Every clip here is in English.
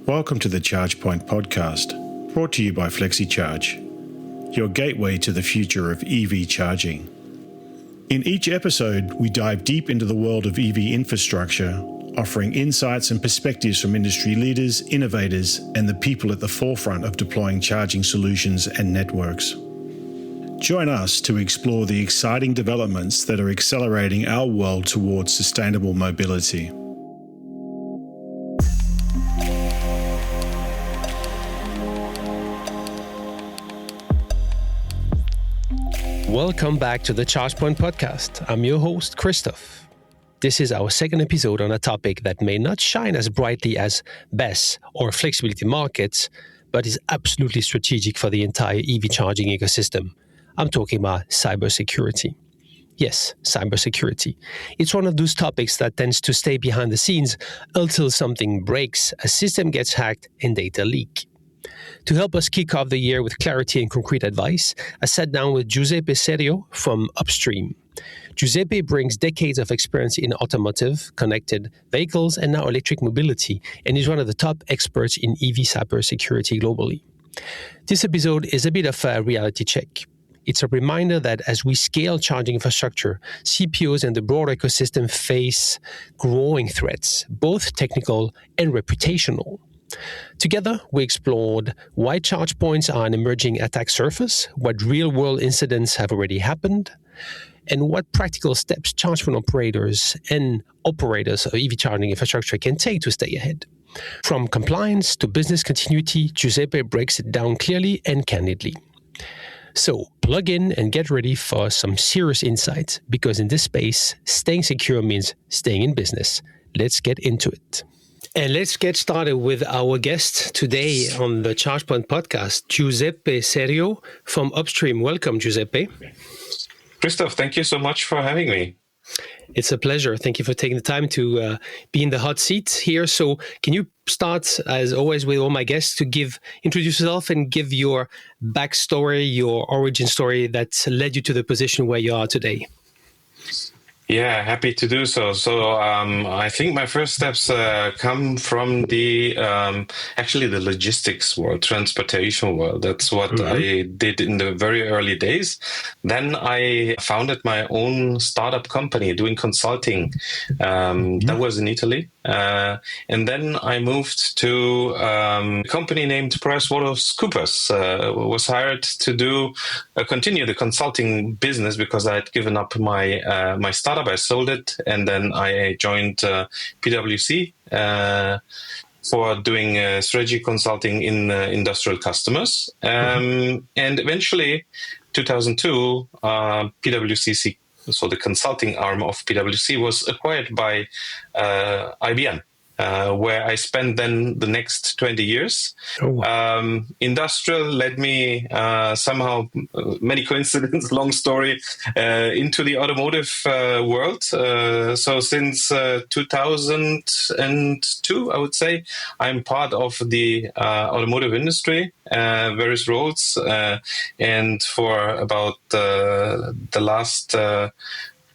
Welcome to the ChargePoint podcast, brought to you by FLEXECHARGE, your gateway to the future of EV charging. In each episode, we dive deep into the world of EV infrastructure, offering insights and perspectives from industry leaders, innovators, and the people at the forefront of deploying charging solutions and networks. Join us to explore the exciting developments that are accelerating our world towards sustainable mobility. Welcome back to the ChargePoint podcast. I'm your host, Christoph. This is our second episode on a topic that may not shine as brightly as BESS or flexibility markets, but is absolutely strategic for the entire EV charging ecosystem. I'm talking about cybersecurity. Yes, cybersecurity. It's one of those topics that tends to stay behind the scenes until something breaks, a system gets hacked, and data leak. To help us kick off the year with clarity and concrete advice, I sat down with Giuseppe Serio from Upstream. Giuseppe brings decades of experience in automotive, connected vehicles, and now electric mobility, and is one of the top experts in EV cybersecurity globally. This episode is a bit of a reality check. It's a reminder that as we scale charging infrastructure, CPOs and the broader ecosystem face growing threats, both technical and reputational. Together, we explored why charge points are an emerging attack surface, what real-world incidents have already happened, and what practical steps charge point operators and operators of EV charging infrastructure can take to stay ahead. From compliance to business continuity, Giuseppe breaks it down clearly and candidly. So, plug in and get ready for some serious insights, because in this space, staying secure means staying in business. Let's get into it. And let's get started with our guest today on the ChargePoint podcast, Giuseppe Serio from Upstream. Welcome, Giuseppe. Christoph, thank you so much for having me. It's a pleasure. Thank you for taking the time to be in the hot seat here. So can you start, as always, with all my guests to introduce yourself and give your backstory, your origin story that led you to the position where you are today? Yeah, happy to do so. So I think my first steps come from the logistics world, transportation world. That's what I did in the very early days. Then I founded my own startup company doing consulting. That was in Italy. And then I moved to a company named PricewaterhouseCoopers. Was hired to continue the consulting business because I had given up my startup. I sold it, and then I joined PwC for doing strategy consulting in industrial customers. And eventually, 2002, PwC, so the consulting arm of PwC, was acquired by IBM. Where I spent then the next 20 years. Industrial led me somehow, many coincidences, long story, into the automotive world. So since 2002, I would say, I'm part of the automotive industry, various roles. And for about the last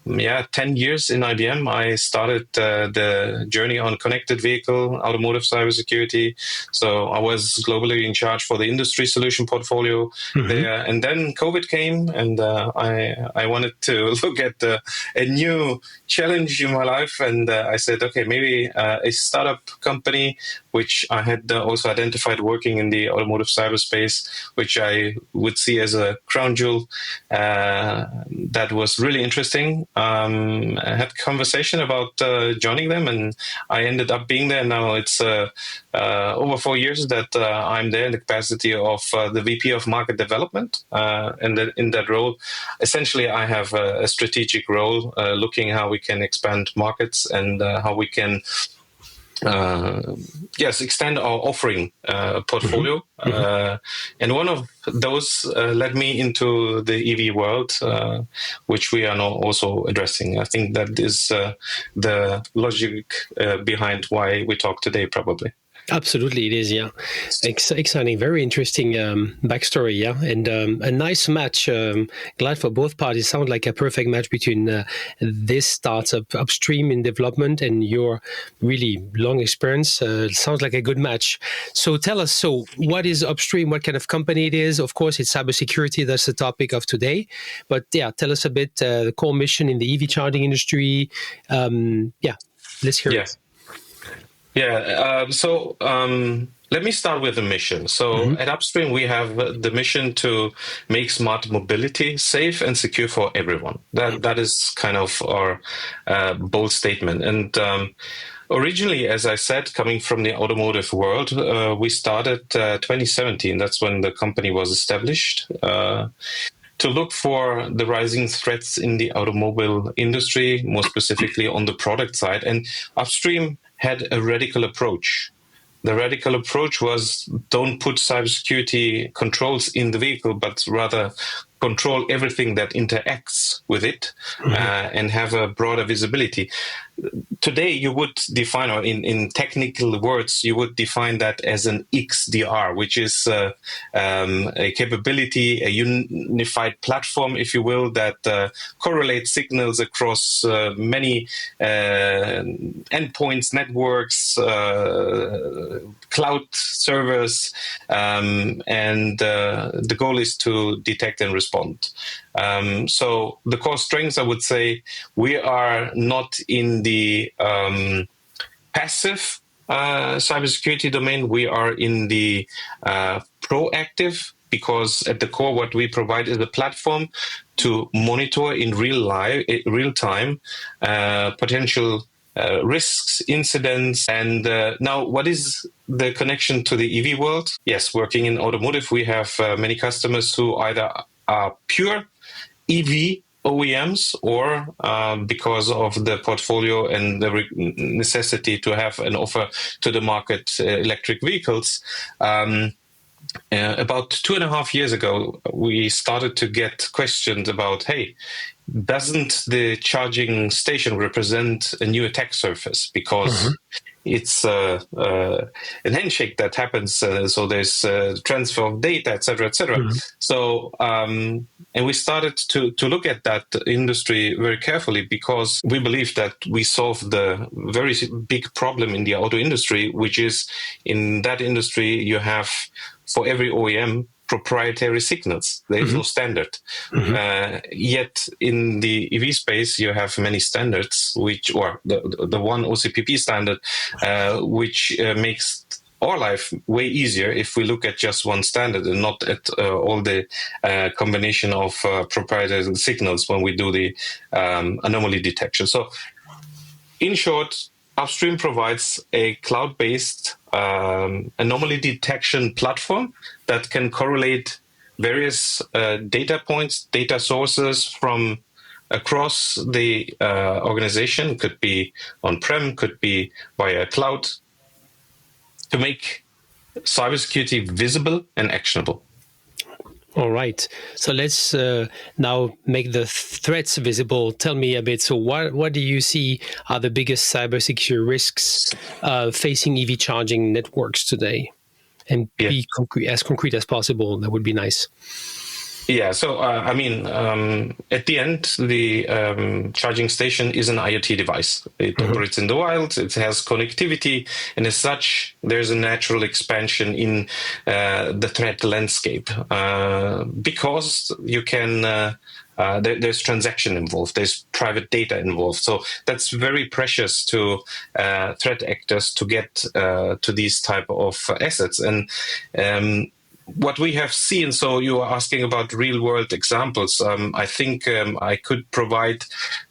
10 years in IBM, I started the journey on connected vehicle, automotive cybersecurity. So I was globally in charge for the industry solution portfolio there. And then COVID came, and I wanted to look at a new challenge in my life. And I said, okay, maybe a startup company, which I had also identified working in the automotive cyberspace, which I would see as a crown jewel. That was really interesting. I had conversation about joining them, and I ended up being there. Now it's over 4 years that I'm there in the capacity of the VP of Market Development. And in that role, essentially, I have a strategic role looking how we can expand markets and how we can extend our offering portfolio. And one of those led me into the EV world, which we are now also addressing. I think that is the logic behind why we talk today, probably. Absolutely, it is. Yeah, exciting, very interesting backstory. Yeah, and a nice match. Glad for both parties. Sounds like a perfect match between this startup Upstream in development and your really long experience. Sounds like a good match. So tell us. So what is Upstream? What kind of company it is? Of course, it's cybersecurity. That's the topic of today. But yeah, tell us a bit the core mission in the EV charging industry. Let's hear it. Yeah. Let me start with the mission. So at Upstream, we have the mission to make smart mobility safe and secure for everyone. That is kind of our bold statement. And originally, as I said, coming from the automotive world, we started 2017. That's when the company was established. To look for the rising threats in the automobile industry, more specifically on the product side. And Upstream had a radical approach. The radical approach was don't put cybersecurity controls in the vehicle, but rather control everything that interacts with it and have a broader visibility. Today, you would define, or in technical words, you would define that as an XDR, which is a capability, a unified platform, if you will, that correlates signals across many endpoints, networks, cloud servers, and the goal is to detect and respond. So the core strengths, I would say, we are not in the passive cybersecurity domain. We are in the proactive, because at the core, what we provide is a platform to monitor in real time potential risks, incidents. And now, what is the connection to the EV world? Yes, working in automotive, we have many customers who either are pure EV OEMs or because of the portfolio and the necessity to have an offer to the market electric vehicles. About 2.5 years ago, we started to get questions about, hey, doesn't the charging station represent a new attack surface? Because it's an handshake that happens, so there's transfer of data, et cetera, et cetera. So, and we started to look at that industry very carefully, because we believe that we solved the very big problem in the auto industry, which is in that industry you have, for every OEM, proprietary signals. There is no standard. Yet in the EV space, you have many standards, or the one OCPP standard, which makes our life way easier if we look at just one standard and not at all the combination of proprietary signals when we do the anomaly detection. So, in short, Upstream provides a cloud-based anomaly detection platform that can correlate various data points, data sources from across the organization. Could be on-prem, could be via cloud, to make cybersecurity visible and actionable. All right. So let's now make the threats visible. Tell me a bit. So what do you see are the biggest cybersecurity risks facing EV charging networks today? And be as concrete as possible. That would be nice. Yeah, so at the end, the charging station is an IoT device. It operates in the wild, it has connectivity, and as such, there's a natural expansion in the threat landscape because you can. There's transaction involved, there's private data involved. So that's very precious to threat actors to get to these type of assets. And what we have seen, so you are asking about real-world examples. I think I could provide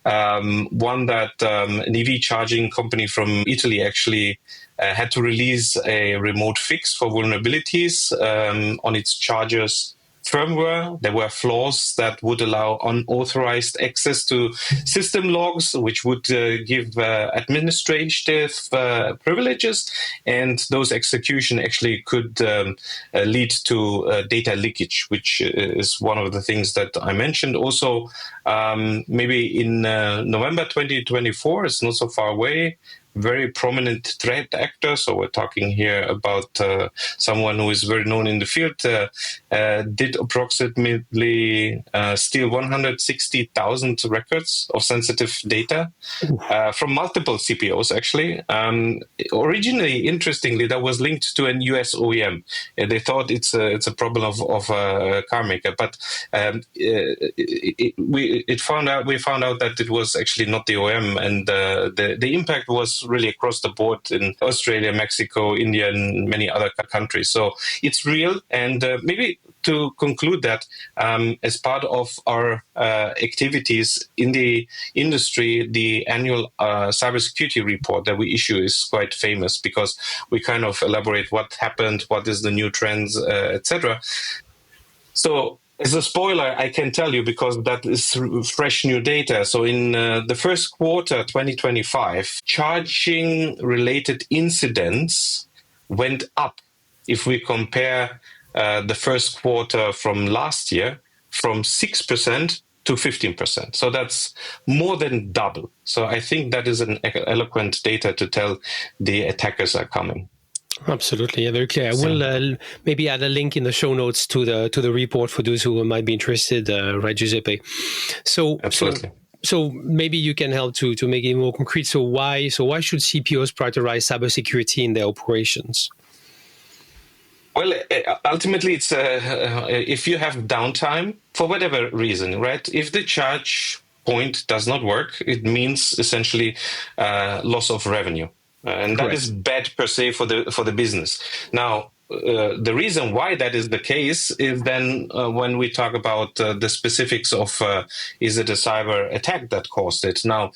one that an EV charging company from Italy actually had to release a remote fix for vulnerabilities on its chargers firmware. There were flaws that would allow unauthorized access to system logs, which would give administrative privileges, and those execution actually could lead to data leakage, which is one of the things that I mentioned. Also, maybe in November 2024, it's not so far away, very prominent threat actor. So we're talking here about someone who is very known in the field, did approximately steal 160,000 records of sensitive data from multiple CPOs, actually. Originally, interestingly, that was linked to a US OEM. They thought it's a problem of a car maker, but we found out that it was actually not the OEM, and the impact was really across the board in Australia, Mexico, India, and many other countries. So it's real. And maybe to conclude that, as part of our activities in the industry, the annual cybersecurity report that we issue is quite famous, because we kind of elaborate what happened, what is the new trends, etc. So as a spoiler, I can tell you, because that is fresh new data. So in the first quarter 2025, charging-related incidents went up if we compare the first quarter from last year, from 6% to 15%. So that's more than double. So I think that is an eloquent data to tell the attackers are coming. Absolutely, yeah, very clear. I will maybe add a link in the show notes to the report for those who might be interested, right, Giuseppe? So absolutely. So maybe you can help to make it more concrete. So why should CPOs prioritize cybersecurity in their operations? Well, ultimately, it's if you have downtime for whatever reason, right? If the charge point does not work, it means essentially loss of revenue. And that is bad per se for the business. Now, the reason why that is the case is then when we talk about the specifics of is it a cyber attack that caused it? Now,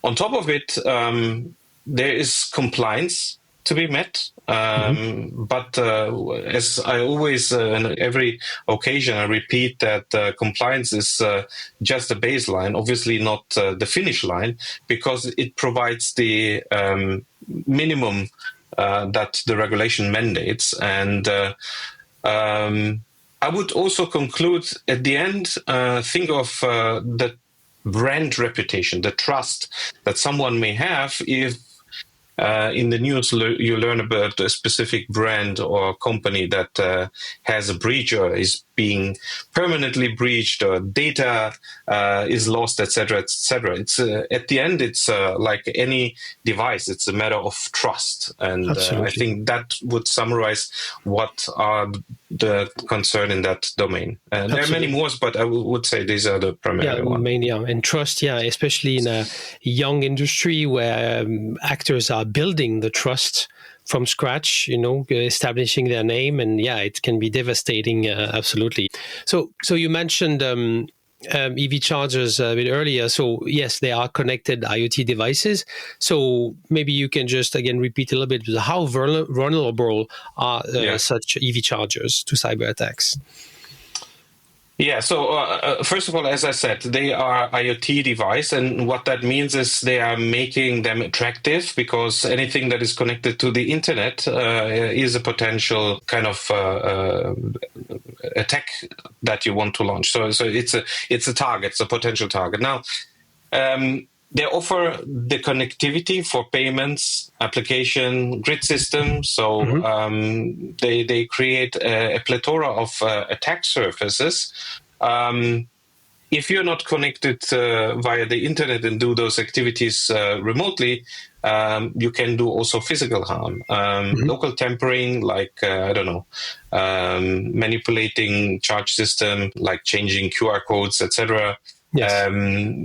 on top of it, there is compliance to be met. But as I always, on every occasion, I repeat that compliance is just the baseline, obviously not the finish line, because it provides the minimum that the regulation mandates. And I would also conclude at the end, think of the brand reputation, the trust that someone may have if in the news you learn about a specific brand or company that has a breach or is being permanently breached, or data is lost, etc., etc. It's at the end, it's like any device. It's a matter of trust, and I think that would summarize what are the concern in that domain. There are many more, but I would say these are the primary ones. Mainly, and trust, especially in a young industry where actors are building the trust from scratch, establishing their name, and it can be devastating. Absolutely. So you mentioned EV chargers a bit earlier. So yes, they are connected IoT devices. So maybe you can just again repeat a little bit how vulnerable are such EV chargers to cyber attacks. Yeah, so first of all, as I said, they are IoT device, and what that means is they are making them attractive, because anything that is connected to the internet is a potential kind of attack that you want to launch. So it's a target, it's a potential target. Now, they offer the connectivity for payments, application, grid systems. So they create a plethora of attack surfaces. If you're not connected via the internet and do those activities remotely, you can do also physical harm. Local tampering, like, manipulating charge system, like changing QR codes, etc. Yes.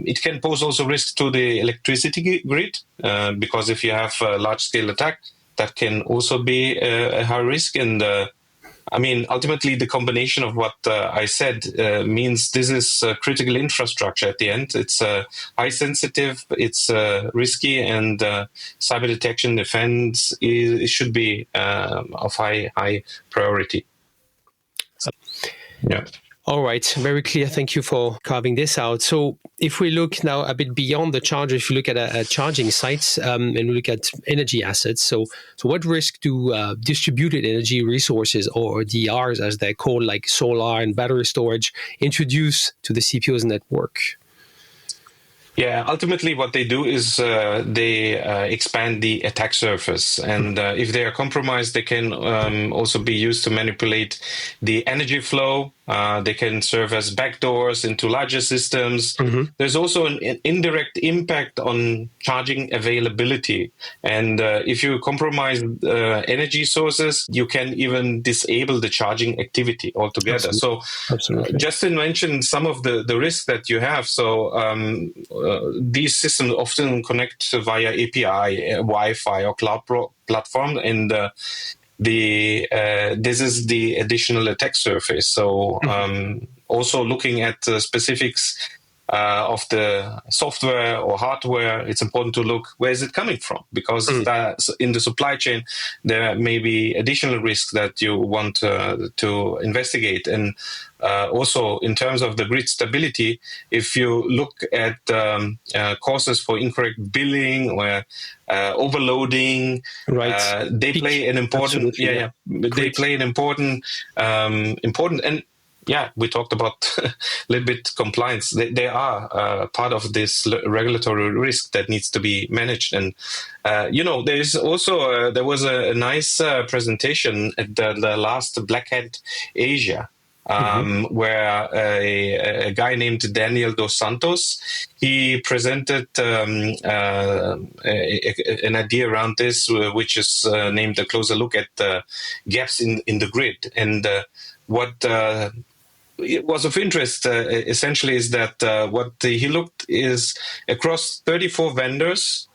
It can pose also risk to the electricity grid, because if you have a large-scale attack, that can also be a high risk. And ultimately, the combination of what I said means this is critical infrastructure at the end. It's high sensitive, it's risky, and cyber detection defense it should be of high priority. Yeah. All right, very clear. Thank you for carving this out. So if we look now a bit beyond the charger, if you look at charging sites and we look at energy assets, so what risk do distributed energy resources, or DRs as they're called, like solar and battery storage, introduce to the CPO's network? Yeah, ultimately what they do is they expand the attack surface. And if they are compromised, they can also be used to manipulate the energy flow. They can serve as backdoors into larger systems. There's also an indirect impact on charging availability. And if you compromise energy sources, you can even disable the charging activity altogether. Absolutely. So Justin mentioned some of the risks that you have. So these systems often connect via API, Wi-Fi, or cloud platform, and this is the additional attack surface. So also looking at the specifics of the software or hardware, it's important to look where is it coming from, because in the supply chain there may be additional risks that you want to investigate. And also in terms of the grid stability, if you look at causes for incorrect billing or overloading, they play an important they play an important and we talked about a little bit compliance. They are part of this regulatory risk that needs to be managed. And, there is also, there was a nice presentation at the last Black Hat Asia, where a guy named Daniel Dos Santos, he presented an idea around this, which is named A Closer Look at Gaps in the Grid. And what it was of interest, essentially, is that what he looked is across 34 vendors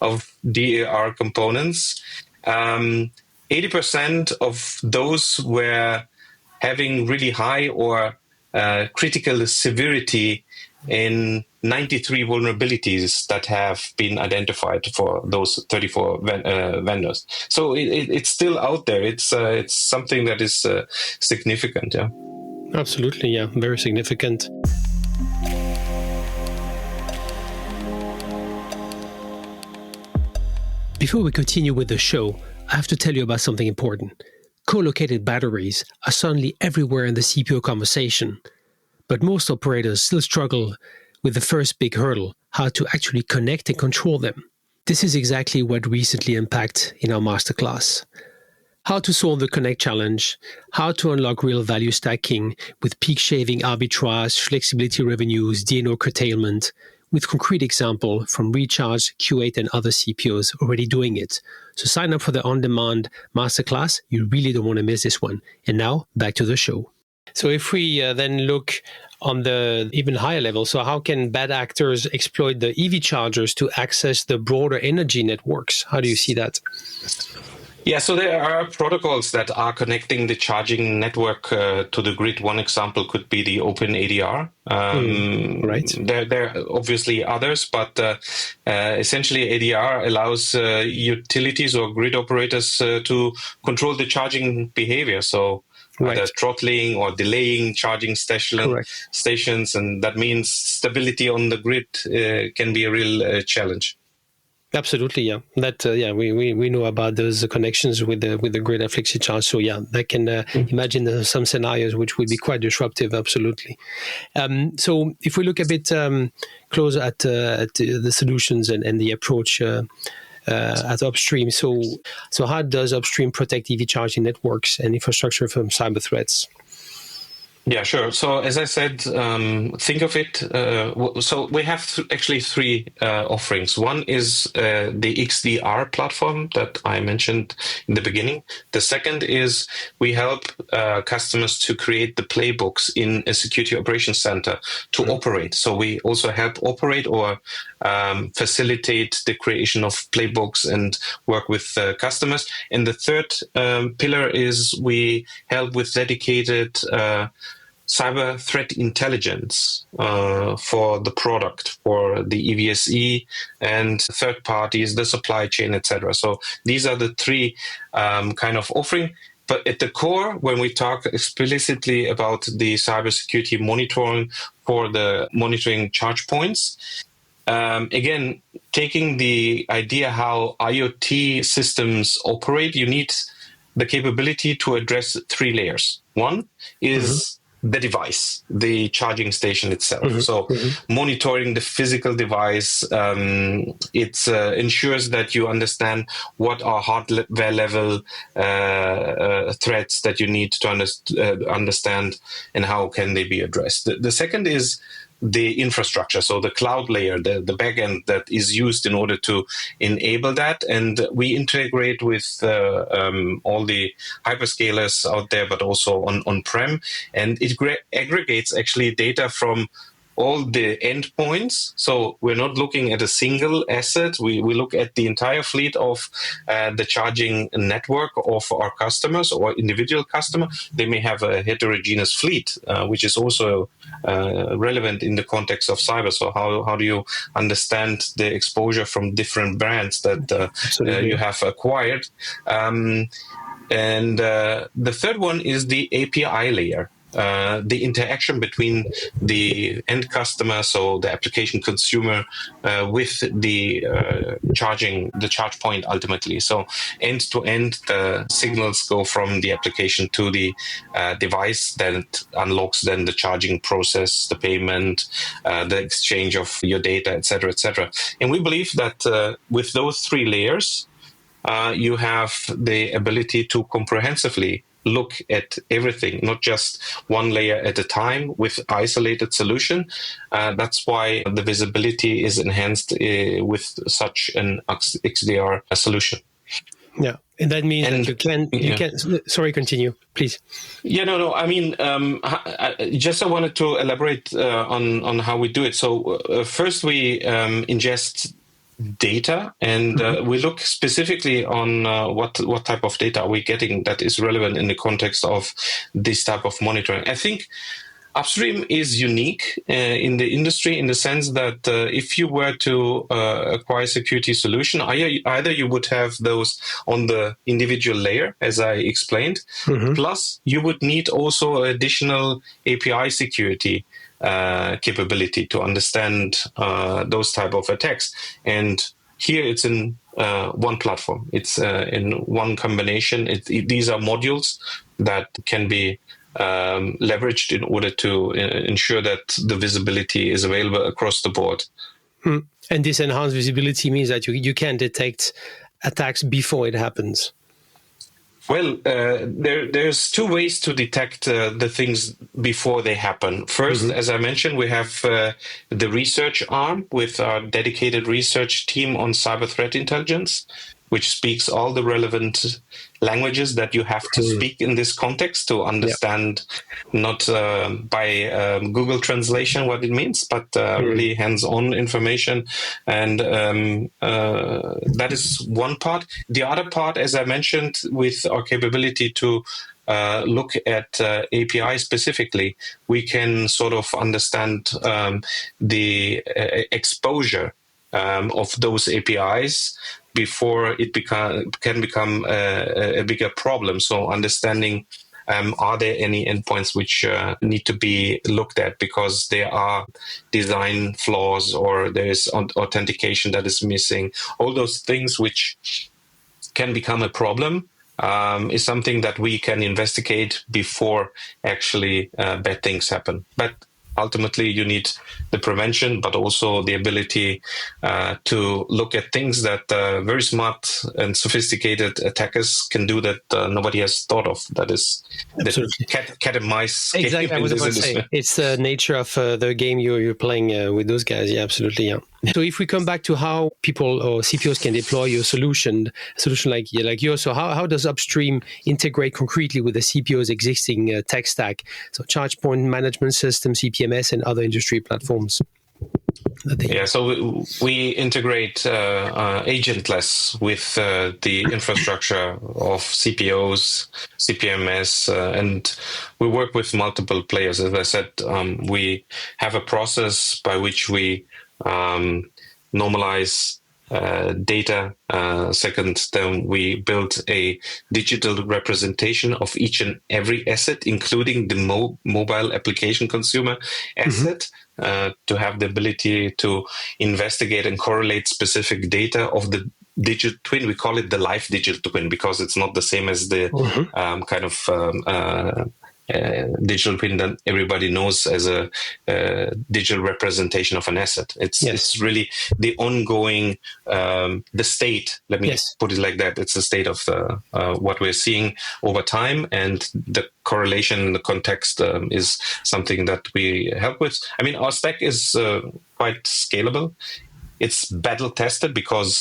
of DAR components, 80% of those were having really high or critical severity in 93 vulnerabilities that have been identified for those 34 vendors. So it's still out there. It's something that is significant. Yeah. Absolutely, yeah, very significant. Before we continue with the show, I have to tell you about something important. Co-located batteries are suddenly everywhere in the CPO conversation, but most operators still struggle with the first big hurdle, how to actually connect and control them. This is exactly what recently unpacked in our masterclass. How to solve the connect challenge, how to unlock real value stacking with peak shaving arbitrage, flexibility revenues, DNO curtailment, with concrete example from Recharge, Q8 and other CPOs already doing it. So sign up for the on-demand masterclass. You really don't want to miss this one. And now back to the show. So if we then look on the even higher level, so how can bad actors exploit the EV chargers to access the broader energy networks? How do you see that? Yeah, so there are protocols that are connecting the charging network to the grid. One example could be the Open ADR. Right. There are obviously others, but essentially ADR allows utilities or grid operators to control the charging behavior. So either throttling or delaying charging stations, and that means stability on the grid can be a real challenge. Absolutely, yeah. That we know about those connections with the grid at FLEXECHARGE. So yeah, I can imagine some scenarios which would be quite disruptive. Absolutely. So if we look a bit closer at the solutions and the approach at Upstream, so how does Upstream protect EV charging networks and infrastructure from cyber threats? Yeah, sure. So as I said, think of it. So we have actually three offerings. One is the XDR platform that I mentioned in the beginning. The second is we help customers to create the playbooks in a security operations center to operate. So we also help operate or facilitate the creation of playbooks and work with customers. And the third pillar is we help with dedicated cyber threat intelligence for the product, for the EVSE and third parties, the supply chain, etc. So these are the three kind of offering. But at the core, when we talk explicitly about the cybersecurity monitoring for the monitoring charge points, again, taking the idea how IoT systems operate, you need the capability to address three layers. One is the device, the charging station itself. So monitoring the physical device, it ensures that you understand what are hardware level threats that you need to understand and how can they be addressed. The second is the infrastructure, so the cloud layer, the backend that is used in order to enable that. And we integrate with all the hyperscalers out there, but also on-prem. And it aggregates actually data from all the endpoints. So we're not looking at a single asset. We look at the entire fleet of the charging network of our customers or individual customer. They may have a heterogeneous fleet, which is also relevant in the context of cyber. So how do you understand the exposure from different brands that you have acquired? And the third one is the API layer. The interaction between the end customer, so the application consumer, with the charge point ultimately. So end to end, the signals go from the application to the device that unlocks then the charging process, the payment, the exchange of your data, etc., etc. And we believe that with those three layers, you have the ability to comprehensively look at everything, not just one layer at a time with isolated solution. That's why the visibility is enhanced with such an XDR solution. Yeah, and that means that you can. Sorry, continue, please. Yeah, no. I mean, I wanted to elaborate on how we do it. So first, we ingest data, and we look specifically on what type of data are we getting that is relevant in the context of this type of monitoring. I think Upstream is unique in the industry in the sense that if you were to acquire security solution, either you would have those on the individual layer, as I explained, plus you would need also additional API security capability to understand those type of attacks. And here it's in one platform. It's in one combination. These are modules that can be leveraged in order to ensure that the visibility is available across the board. And this enhanced visibility means that you can detect attacks before it happens. Well, there's two ways to detect the things before they happen. First, as I mentioned, we have the research arm with our dedicated research team on cyber threat intelligence, which speaks all the relevant languages that you have to speak in this context to understand, not by Google translation what it means, but really hands-on information. And that is one part. The other part, as I mentioned, with our capability to look at API specifically, we can sort of understand the exposure of those APIs before it can become a bigger problem. So understanding, are there any endpoints which need to be looked at because there are design flaws or there is authentication that is missing. All those things which can become a problem is something that we can investigate before actually bad things happen. But ultimately, you need the prevention, but also the ability to look at things that very smart and sophisticated attackers can do that nobody has thought of. That is the cat and mice game. Exactly, I was about to say. It's the nature of the game you're playing with those guys. Yeah, absolutely. Yeah. So if we come back to how people or CPOs can deploy your solution like yours, so how does Upstream integrate concretely with the CPO's existing tech stack? So charge point management system, CPMS, and other industry platforms. Yeah, so we integrate agentless with the infrastructure of CPOs, CPMS, and we work with multiple players. As I said, we have a process by which we normalize data. Second, then we build a digital representation of each and every asset, including the mobile application consumer asset, to have the ability to investigate and correlate specific data of the digital twin. We call it the live digital twin because it's not the same as the kind of digital twin that everybody knows as a digital representation of an asset. It's really the ongoing, the state, let me put it like that. It's the state of what we're seeing over time, and the correlation, the context is something that we help with. I mean, our stack is quite scalable. It's battle tested because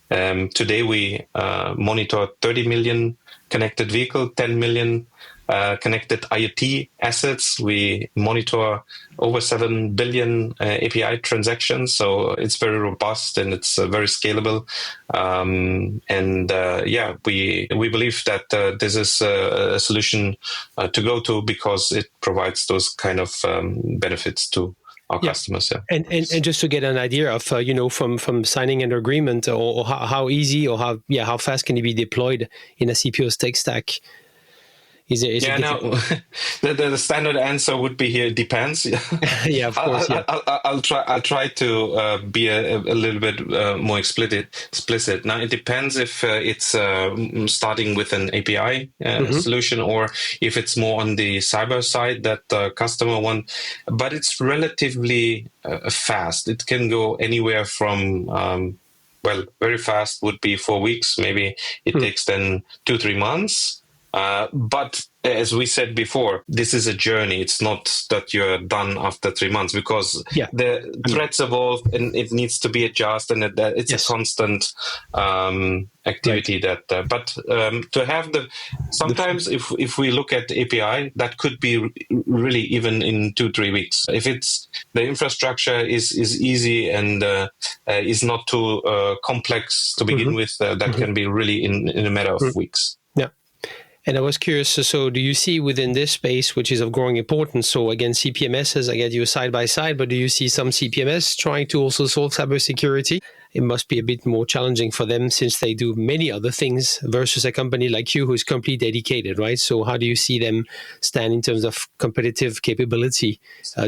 today we monitor 30 million connected vehicle, 10 million connected IoT assets. We monitor over 7 billion API transactions. So it's very robust and it's very scalable. We believe that this is a solution to go to because it provides those kind of benefits to our customers. And just to get an idea of from signing an agreement or how easy or how fast can it be deployed in a CPO tech stack? The standard answer would be here. It depends. Yeah, of course. I'll try to be a little bit more explicit. Now it depends if it's starting with an API solution or if it's more on the cyber side that the customer want. But it's relatively fast. It can go anywhere from very fast would be 4 weeks. Maybe it takes then 2-3 months. But as we said before, this is a journey. It's not that you're done after 3 months because the threats evolve and it needs to be adjusted, and it's a constant activity. Right. To have sometimes if we look at API, that could be really even in 2-3 weeks. If it's the infrastructure is easy and is not too complex to begin with, that can be really in a matter of weeks. And I was curious, so do you see within this space, which is of growing importance, so again, CPMSs, I get you side by side, but do you see some CPMS trying to also solve cybersecurity? It must be a bit more challenging for them since they do many other things versus a company like you who's completely dedicated, right? So how do you see them stand in terms of competitive capability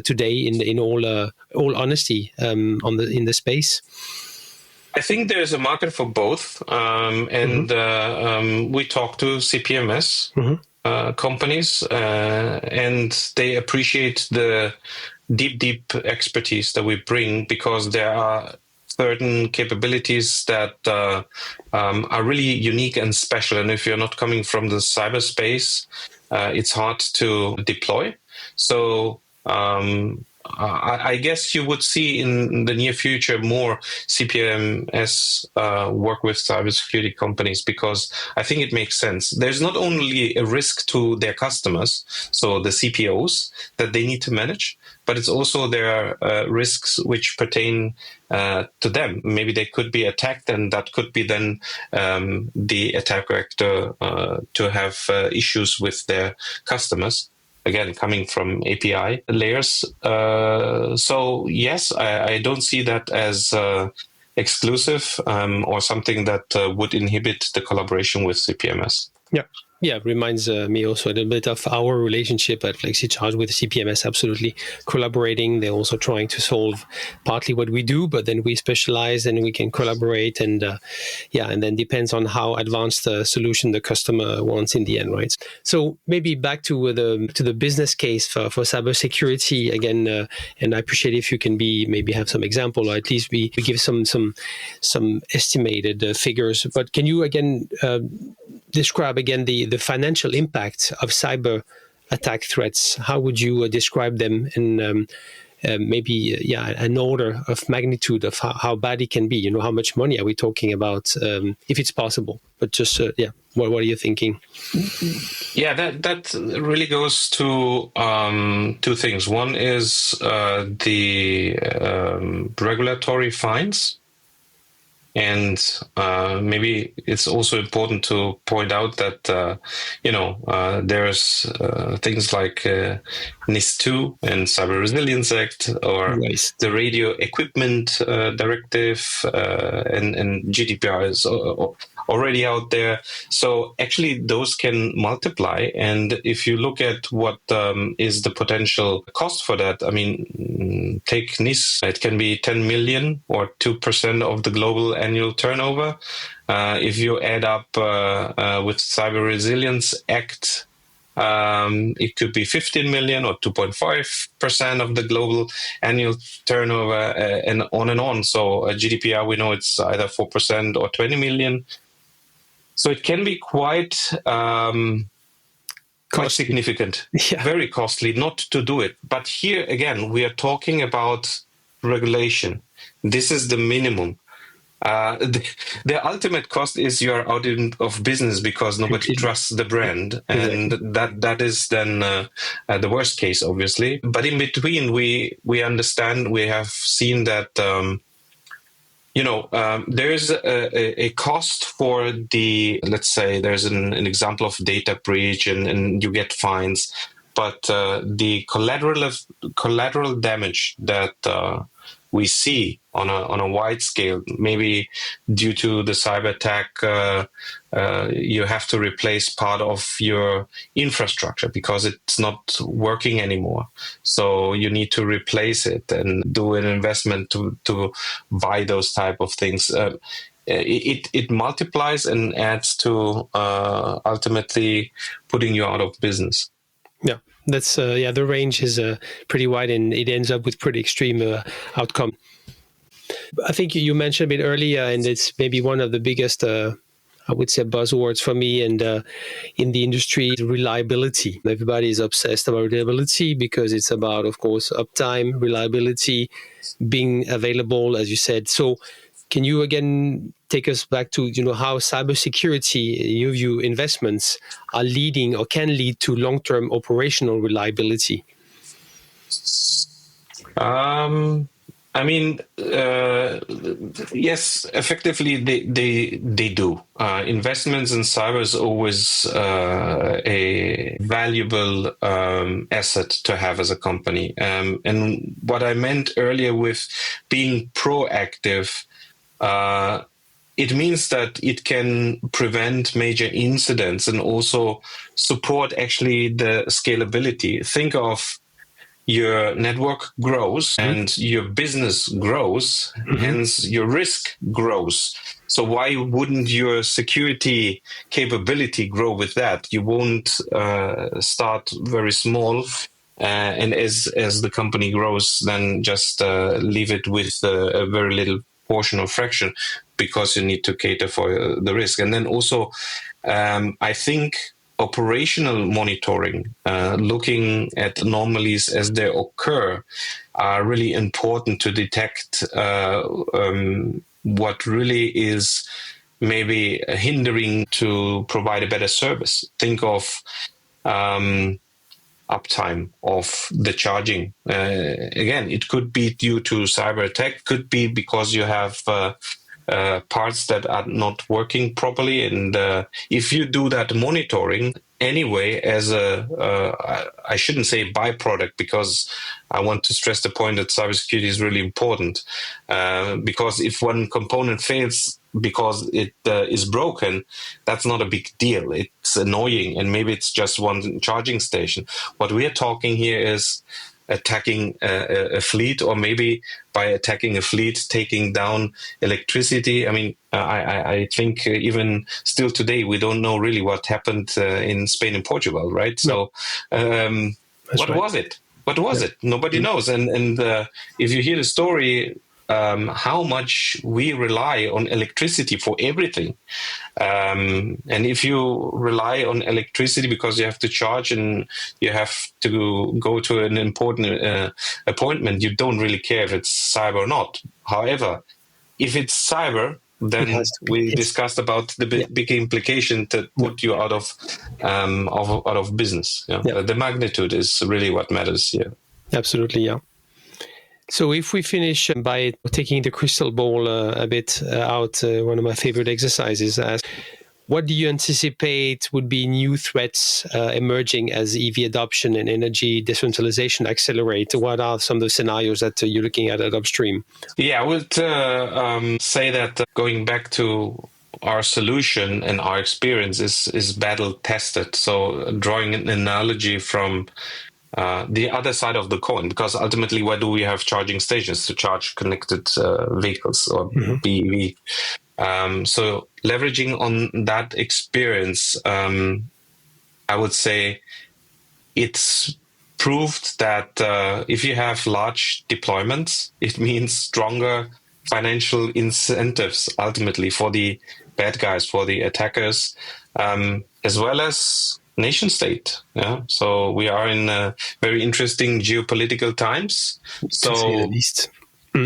today in all honesty in the space? I think there's a market for both, we talk to CPMS companies, and they appreciate the deep expertise that we bring because there are certain capabilities that are really unique and special. And if you're not coming from the cyberspace, it's hard to deploy. So I guess you would see in the near future more CPMS work with cybersecurity companies because I think it makes sense. There's not only a risk to their customers, so the CPOs that they need to manage, but it's also their risks which pertain to them. Maybe they could be attacked, and that could be then the attack vector to have issues with their customers. Again, coming from API layers. So yes, I don't see that as exclusive or something that would inhibit the collaboration with CPMS. Yeah, it reminds me also a little bit of our relationship at FLEXECHARGE with CPMS, absolutely collaborating. They're also trying to solve partly what we do, but then we specialize and we can collaborate and then depends on how advanced the solution the customer wants in the end, right? So maybe back to the business case for cybersecurity again, and I appreciate if you can maybe have some example or at least we give some estimated figures. But can you again describe again the financial impact of cyber attack threats? How would you describe them in an order of magnitude of how bad it can be? How much money are we talking about, if it's possible? But just what are you thinking? Yeah, that really goes to two things. One is the regulatory fines. And maybe it's also important to point out that, there's things like NIS2 and Cyber Resilience Act or the Radio Equipment Directive and GDPR is already out there. So actually those can multiply. And if you look at what is the potential cost for that, I mean, take NIS, it can be 10 million or 2% of the global annual turnover. If you add up with Cyber Resilience Act, It could be 15 million or 2.5% of the global annual turnover, and on and on. So GDPR, we know it's either 4% or 20 million. So it can be quite significant, very costly not to do it. But here again, we are talking about regulation. This is the minimum. The ultimate cost is you're out of business because nobody trusts the brand, and that is then the worst case, obviously. But in between, we understand, we have seen that there's a cost for the, let's say there's an example of data breach and you get fines, but the collateral damage that we see on a wide scale, maybe due to the cyber attack, you have to replace part of your infrastructure because it's not working anymore. So you need to replace it and do an investment to buy those type of things. It multiplies and adds to ultimately putting you out of business. Yeah, that's the range is pretty wide, and it ends up with pretty extreme outcome. I think you mentioned a bit earlier, and it's maybe one of the biggest, I would say, buzzwords for me and in the industry, reliability. Everybody is obsessed about reliability because it's about, of course, uptime, reliability, being available, as you said. So can you again take us back to how cybersecurity, in your view, investments are leading or can lead to long-term operational reliability? Yes, effectively they do. Investments in cyber is always a valuable asset to have as a company. And what I meant earlier with being proactive, it means that it can prevent major incidents and also support actually the scalability. Think of your network grows and your business grows, hence your risk grows. So why wouldn't your security capability grow with that? You won't start very small, and as the company grows, then just leave it with a very little portion or fraction, because you need to cater for the risk. And then also, I think operational monitoring, looking at anomalies as they occur, are really important to detect what really is maybe hindering to provide a better service. Think of uptime of the charging. Again, it could be due to cyber attack, could be because you have parts that are not working properly. And if you do that monitoring anyway, as I shouldn't say byproduct, because I want to stress the point that cybersecurity is really important. Because if one component fails because it is broken, that's not a big deal. It's annoying, and maybe it's just one charging station. What we are talking here is attacking a fleet, or maybe by attacking a fleet, taking down electricity. I mean, I think even still today, we don't know really what happened in Spain and Portugal, right? No. So what was it? What was it? Nobody knows. And if you hear the story, how much we rely on electricity for everything. And if you rely on electricity because you have to charge and you have to go to an important appointment, you don't really care if it's cyber or not. However, if it's cyber, then we discussed about the big implication to put you out of business. The magnitude is really what matters here. Absolutely, yeah. So if we finish by taking the crystal ball a bit out, one of my favorite exercises, what do you anticipate would be new threats emerging as EV adoption and energy decentralization accelerate? What are some of the scenarios that you're looking at Upstream? Yeah, I would say that going back to our solution and our experience is battle tested. So drawing an analogy from the other side of the coin, because ultimately, why do we have charging stations? To charge connected vehicles or BEV. So leveraging on that experience, I would say it's proved that if you have large deployments, it means stronger financial incentives ultimately for the bad guys, for the attackers, as well as nation state. Yeah, so we are in very interesting geopolitical times. So, to say the least.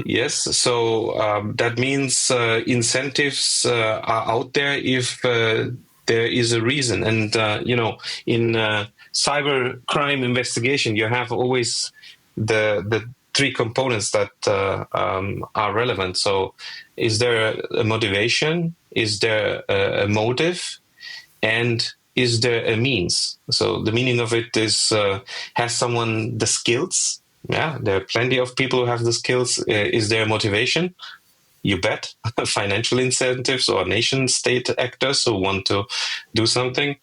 Yes, so that means incentives are out there if there is a reason. And, in cyber crime investigation, you have always the three components that are relevant. So is there a motivation? Is there a motive? And is there a means? So the meaning of it is, has someone the skills? Yeah, there are plenty of people who have the skills. Is there motivation? You bet. Financial incentives or nation state actors who want to do something.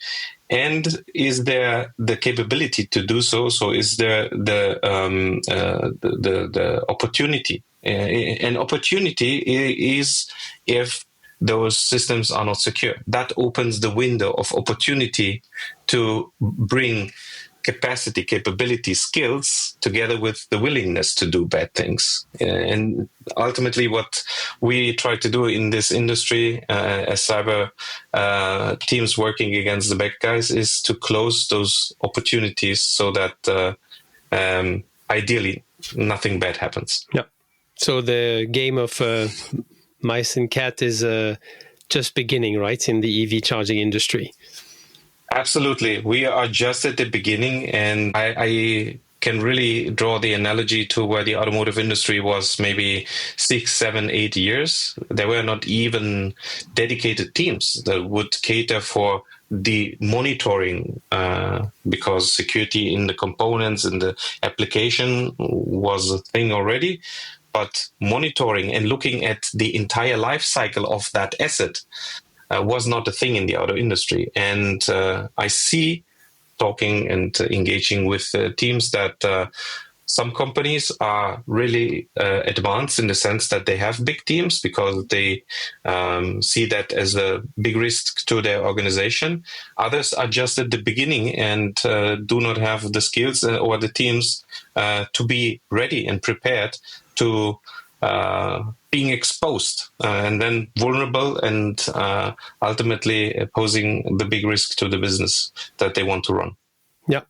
And is there the capability to do so? So is there the opportunity? An opportunity is if those systems are not secure. That opens the window of opportunity to bring capacity, capability, skills together with the willingness to do bad things. And ultimately what we try to do in this industry as cyber teams working against the bad guys is to close those opportunities so that ideally nothing bad happens. Yeah. So the game of mice and cat is just beginning, right, in the EV charging industry? Absolutely. We are just at the beginning, and I can really draw the analogy to where the automotive industry was maybe 6, 7, 8 years. There were not even dedicated teams that would cater for the monitoring because security in the components and the application was a thing already. But monitoring and looking at the entire life cycle of that asset was not a thing in the auto industry. And I see, talking and engaging with teams, that some companies are really advanced in the sense that they have big teams because they see that as a big risk to their organization. Others are just at the beginning and do not have the skills or the teams to be ready and prepared to being exposed and then vulnerable and ultimately posing the big risk to the business that they want to run. Yeah.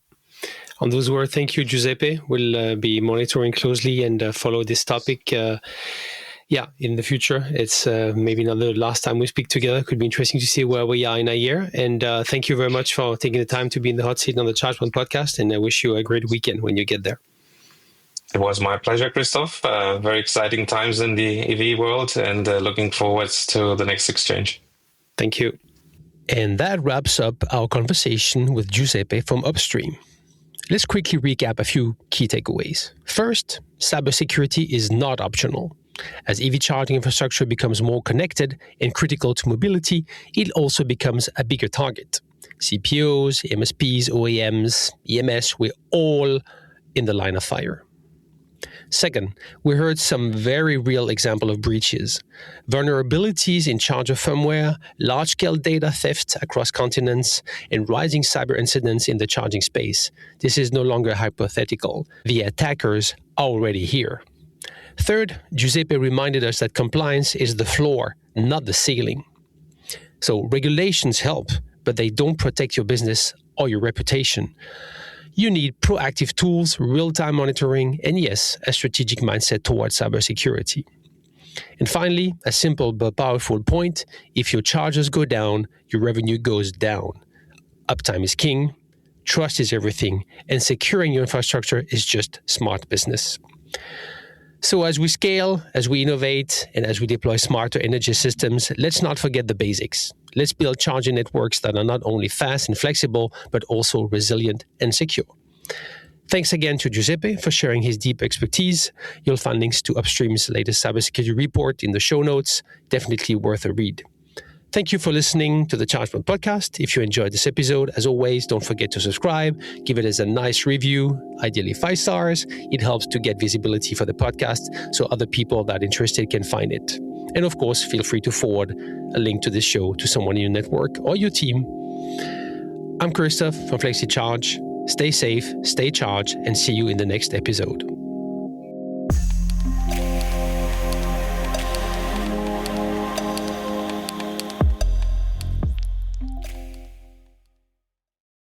On those words, thank you, Giuseppe. We'll be monitoring closely and follow this topic. In the future. It's maybe not the last time we speak together. Could be interesting to see where we are in a year. And thank you very much for taking the time to be in the hot seat on the ChargePoint podcast. And I wish you a great weekend when you get there. It was my pleasure, Christoph. Very exciting times in the EV world, and looking forward to the next exchange. Thank you. And that wraps up our conversation with Giuseppe from Upstream. Let's quickly recap a few key takeaways. First, cybersecurity is not optional. As EV charging infrastructure becomes more connected and critical to mobility, it also becomes a bigger target. CPOs, MSPs, OEMs, EMS, we're all in the line of fire. Second, we heard some very real example of breaches. Vulnerabilities in charger firmware, large-scale data theft across continents, and rising cyber incidents in the charging space. This is no longer hypothetical. The attackers are already here. Third, Giuseppe reminded us that compliance is the floor, not the ceiling. So regulations help, but they don't protect your business or your reputation. You need proactive tools, real-time monitoring, and yes, a strategic mindset towards cybersecurity. And finally, a simple but powerful point: if your charges go down, your revenue goes down. Uptime is king, trust is everything, and securing your infrastructure is just smart business. So as we scale, as we innovate, and as we deploy smarter energy systems, let's not forget the basics. Let's build charging networks that are not only fast and flexible, but also resilient and secure. Thanks again to Giuseppe for sharing his deep expertise. You'll find links to Upstream's latest cybersecurity report in the show notes. Definitely worth a read. Thank you for listening to the ChargePoint podcast. If you enjoyed this episode, as always, don't forget to subscribe. Give it as a nice review, ideally 5 stars. It helps to get visibility for the podcast so other people that are interested can find it. And of course, feel free to forward a link to this show to someone in your network or your team. I'm Christoph from FLEXECHARGE. Stay safe, stay charged, and see you in the next episode.